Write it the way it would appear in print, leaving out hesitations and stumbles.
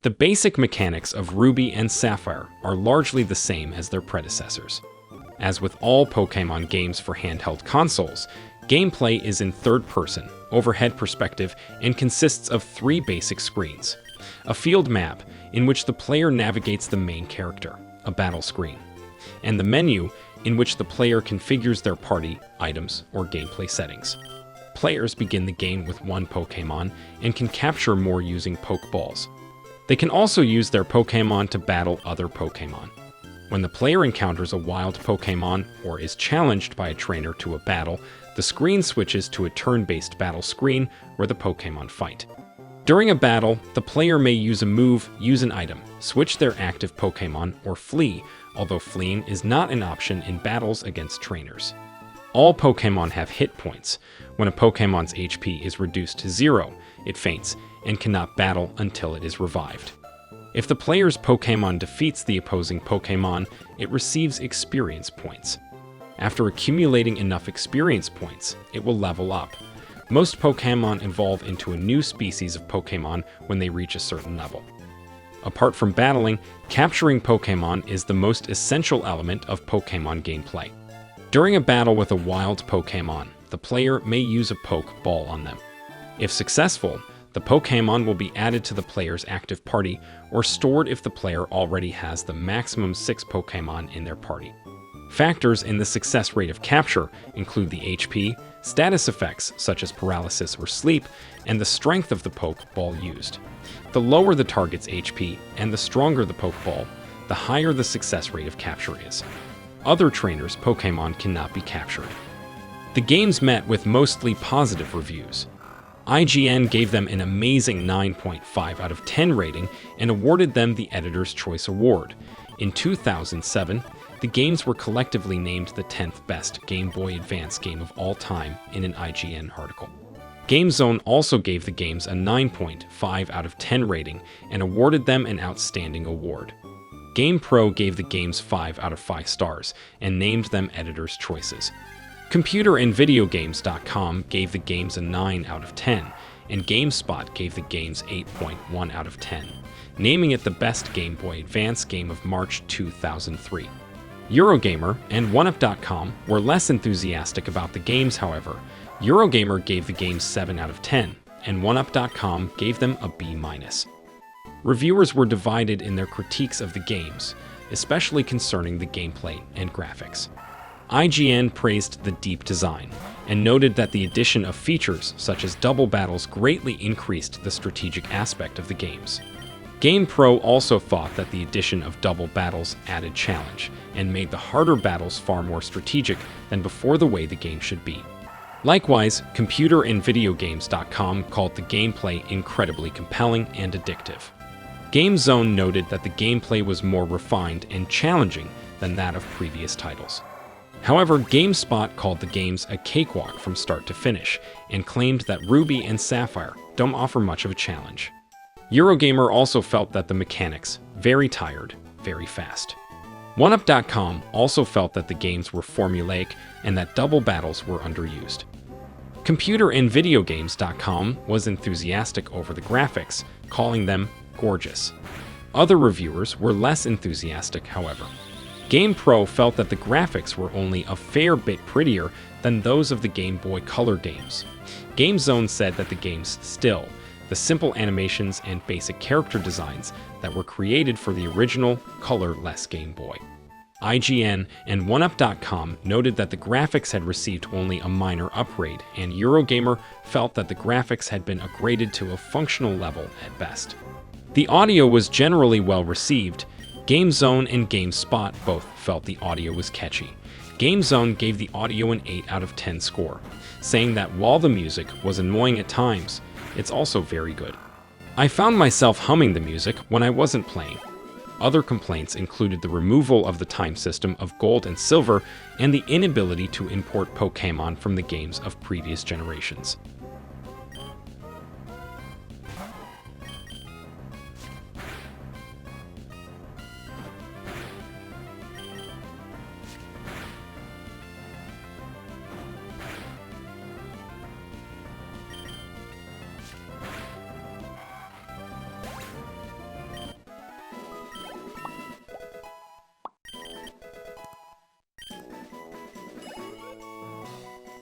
The basic mechanics of Ruby and Sapphire are largely the same as their predecessors. As with all Pokémon games for handheld consoles, gameplay is in third-person, overhead perspective and consists of three basic screens. A field map, in which the player navigates the main character, a battle screen, and the menu, in which the player configures their party, items, or gameplay settings. Players begin the game with one Pokémon and can capture more using Pokeballs. They can also use their Pokémon to battle other Pokémon. When the player encounters a wild Pokémon or is challenged by a trainer to a battle, the screen switches to a turn-based battle screen where the Pokémon fight. During a battle, the player may use a move, use an item, switch their active Pokémon, or flee, although fleeing is not an option in battles against trainers. All Pokémon have hit points. When a Pokémon's HP is reduced to 0, it faints and cannot battle until it is revived. If the player's Pokémon defeats the opposing Pokémon, it receives experience points. After accumulating enough experience points, it will level up. Most Pokémon evolve into a new species of Pokémon when they reach a certain level. Apart from battling, capturing Pokémon is the most essential element of Pokémon gameplay. During a battle with a wild Pokémon, the player may use a Pokeball on them. If successful, the Pokémon will be added to the player's active party or stored if the player already has the maximum 6 Pokémon in their party. Factors in the success rate of capture include the HP, status effects such as paralysis or sleep, and the strength of the Pokeball used. The lower the target's HP and the stronger the Pokeball, the higher the success rate of capture is. Other trainers' Pokémon cannot be captured. The games met with mostly positive reviews. IGN gave them an amazing 9.5 out of 10 rating and awarded them the Editor's Choice Award. In 2007, the games were collectively named the 10th best Game Boy Advance game of all time in an IGN article. GameZone also gave the games a 9.5 out of 10 rating and awarded them an Outstanding Award. GamePro gave the games 5 out of 5 stars and named them Editor's Choices. ComputerAndVideoGames.com gave the games a 9 out of 10, and GameSpot gave the games 8.1 out of 10, naming it the best Game Boy Advance game of March 2003. Eurogamer and OneUp.com were less enthusiastic about the games, however. Eurogamer gave the games 7 out of 10, and OneUp.com gave them a B-. Reviewers were divided in their critiques of the games, especially concerning the gameplay and graphics. IGN praised the deep design and noted that the addition of features such as double battles greatly increased the strategic aspect of the games. GamePro also thought that the addition of double battles added challenge and made the harder battles far more strategic than before the way the game should be. Likewise, ComputerAndVideoGames.com called the gameplay incredibly compelling and addictive. GameZone noted that the gameplay was more refined and challenging than that of previous titles. However, GameSpot called the games a cakewalk from start to finish and claimed that Ruby and Sapphire don't offer much of a challenge. Eurogamer also felt that the mechanics, very tired, very fast. OneUp.com also felt that the games were formulaic and that double battles were underused. ComputerAndVideoGames.com was enthusiastic over the graphics, calling them gorgeous. Other reviewers were less enthusiastic, however. GamePro felt that the graphics were only a fair bit prettier than those of the Game Boy Color games. GameZone said that the games still, the simple animations and basic character designs that were created for the original, colorless Game Boy. IGN and OneUp.com noted that the graphics had received only a minor upgrade, and Eurogamer felt that the graphics had been upgraded to a functional level at best. The audio was generally well received. GameZone and GameSpot both felt the audio was catchy. GameZone gave the audio an 8 out of 10 score, saying that while the music was annoying at times, it's also very good. I found myself humming the music when I wasn't playing. Other complaints included the removal of the time system of Gold and Silver and the inability to import Pokémon from the games of previous generations.